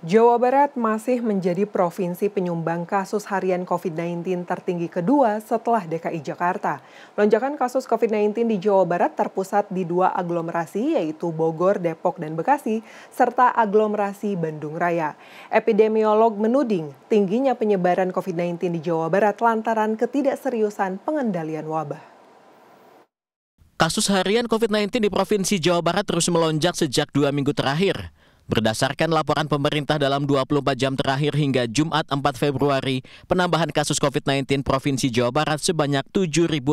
Jawa Barat masih menjadi provinsi penyumbang kasus harian COVID-19 tertinggi kedua setelah DKI Jakarta. Lonjakan kasus COVID-19 di Jawa Barat terpusat di dua aglomerasi yaitu Bogor, Depok, dan Bekasi, serta aglomerasi Bandung Raya. Epidemiolog menuding tingginya penyebaran COVID-19 di Jawa Barat lantaran ketidakseriusan pengendalian wabah. Kasus harian COVID-19 di Provinsi Jawa Barat terus melonjak sejak 2 minggu terakhir. Berdasarkan laporan pemerintah dalam 24 jam terakhir hingga Jumat 4 Februari, penambahan kasus COVID-19 Provinsi Jawa Barat sebanyak 7.690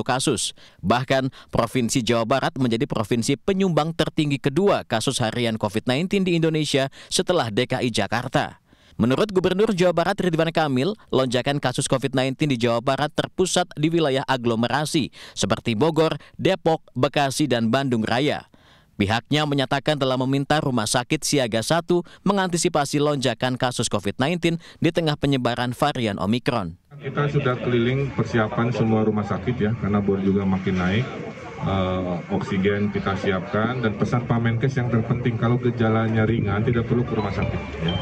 kasus. Bahkan, Provinsi Jawa Barat menjadi provinsi penyumbang tertinggi kedua kasus harian COVID-19 di Indonesia setelah DKI Jakarta. Menurut Gubernur Jawa Barat Ridwan Kamil, lonjakan kasus COVID-19 di Jawa Barat terpusat di wilayah aglomerasi seperti Bogor, Depok, Bekasi, dan Bandung Raya. Pihaknya menyatakan telah meminta Rumah Sakit Siaga 1 mengantisipasi lonjakan kasus COVID-19 di tengah penyebaran varian Omikron. Kita sudah keliling persiapan semua rumah sakit ya, karena bor juga makin naik. Oksigen kita siapkan, dan pesan Pak Menkes yang terpenting, kalau gejalanya ringan tidak perlu ke rumah sakit ya.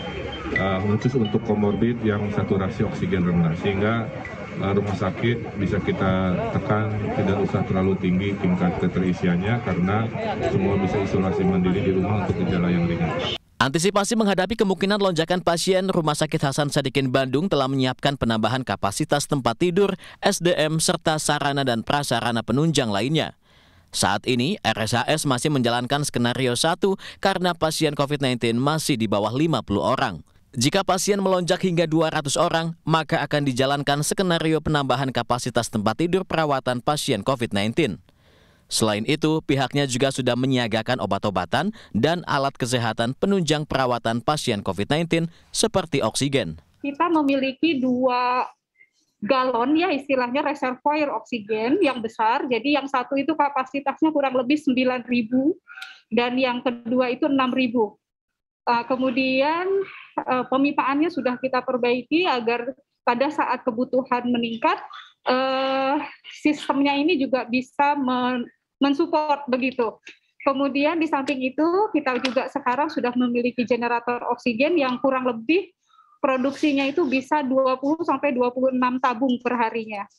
Khusus untuk komorbid yang saturasi oksigen rendah, sehingga rumah sakit bisa kita tekan, tidak usah terlalu tinggi tingkat keterisiannya karena semua bisa isolasi mandiri di rumah untuk gejala yang ringan. Antisipasi menghadapi kemungkinan lonjakan pasien, Rumah Sakit Hasan Sadikin Bandung telah menyiapkan penambahan kapasitas tempat tidur, SDM, serta sarana dan prasarana penunjang lainnya. Saat ini, RSHS masih menjalankan skenario 1 karena pasien COVID-19 masih di bawah 50 orang. Jika pasien melonjak hingga 200 orang, maka akan dijalankan skenario penambahan kapasitas tempat tidur perawatan pasien COVID-19. Selain itu, pihaknya juga sudah menyiagakan obat-obatan dan alat kesehatan penunjang perawatan pasien COVID-19 seperti oksigen. Kita memiliki 2 galon ya istilahnya reservoir oksigen yang besar. Jadi yang satu itu kapasitasnya kurang lebih 9.000 dan yang kedua itu 6.000. Kemudian pemipaannya sudah kita perbaiki agar pada saat kebutuhan meningkat, sistemnya ini juga bisa mensupport begitu. Kemudian di samping itu kita juga sekarang sudah memiliki generator oksigen yang kurang lebih produksinya itu bisa 20 sampai 26 tabung per harinya.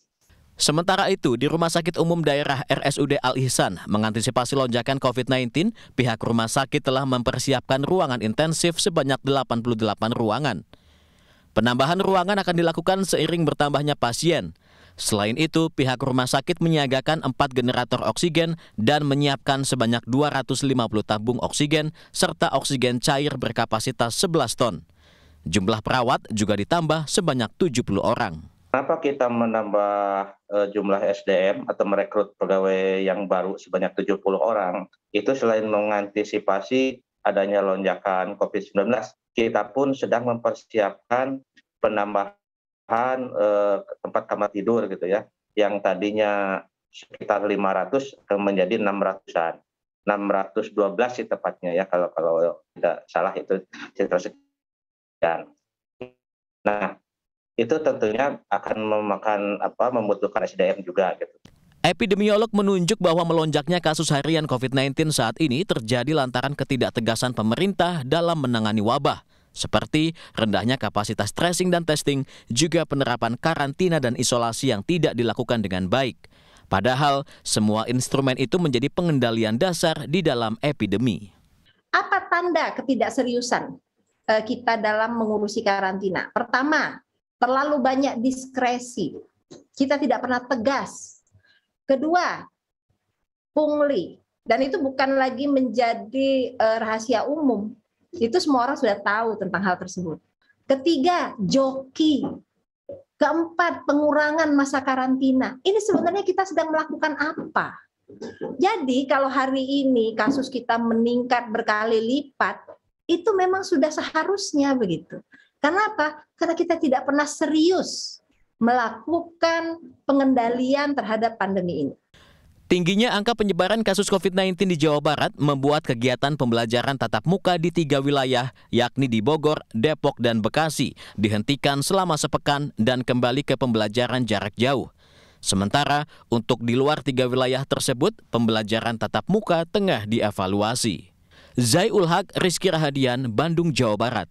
Sementara itu, di Rumah Sakit Umum Daerah RSUD Al-Ihsan mengantisipasi lonjakan COVID-19, pihak rumah sakit telah mempersiapkan ruangan intensif sebanyak 88 ruangan. Penambahan ruangan akan dilakukan seiring bertambahnya pasien. Selain itu, pihak rumah sakit menyiagakan 4 generator oksigen dan menyiapkan sebanyak 250 tabung oksigen serta oksigen cair berkapasitas 11 ton. Jumlah perawat juga ditambah sebanyak 70 orang. Kenapa kita menambah jumlah SDM atau merekrut pegawai yang baru sebanyak 70 orang? Itu selain mengantisipasi adanya lonjakan COVID-19, kita pun sedang mempersiapkan penambahan tempat kamar tidur gitu ya, yang tadinya sekitar 500 menjadi 600-an. 612 sih tepatnya ya, kalau tidak salah itu sekitar sekian. Nah, itu tentunya akan membutuhkan SDM juga gitu. Epidemiolog menunjuk bahwa melonjaknya kasus harian COVID-19 saat ini terjadi lantaran ketidaktegasan pemerintah dalam menangani wabah, seperti rendahnya kapasitas tracing dan testing, juga penerapan karantina dan isolasi yang tidak dilakukan dengan baik. Padahal semua instrumen itu menjadi pengendalian dasar di dalam epidemi. Apa tanda ketidakseriusan kita dalam mengurusi karantina? Pertama, terlalu banyak diskresi. Kita tidak pernah tegas. Kedua, pungli. Dan itu bukan lagi menjadi rahasia umum. Itu semua orang sudah tahu tentang hal tersebut. Ketiga, joki. Keempat, pengurangan masa karantina. Ini sebenarnya kita sedang melakukan apa? Jadi kalau hari ini kasus kita meningkat berkali lipat, itu memang sudah seharusnya begitu. Kenapa? Karena kita tidak pernah serius melakukan pengendalian terhadap pandemi ini. Tingginya angka penyebaran kasus COVID-19 di Jawa Barat membuat kegiatan pembelajaran tatap muka di 3 wilayah, yakni di Bogor, Depok, dan Bekasi, dihentikan selama sepekan dan kembali ke pembelajaran jarak jauh. Sementara untuk di luar 3 wilayah tersebut, pembelajaran tatap muka tengah dievaluasi. Zai Ul Haq, Rizky Rahadian, Bandung, Jawa Barat.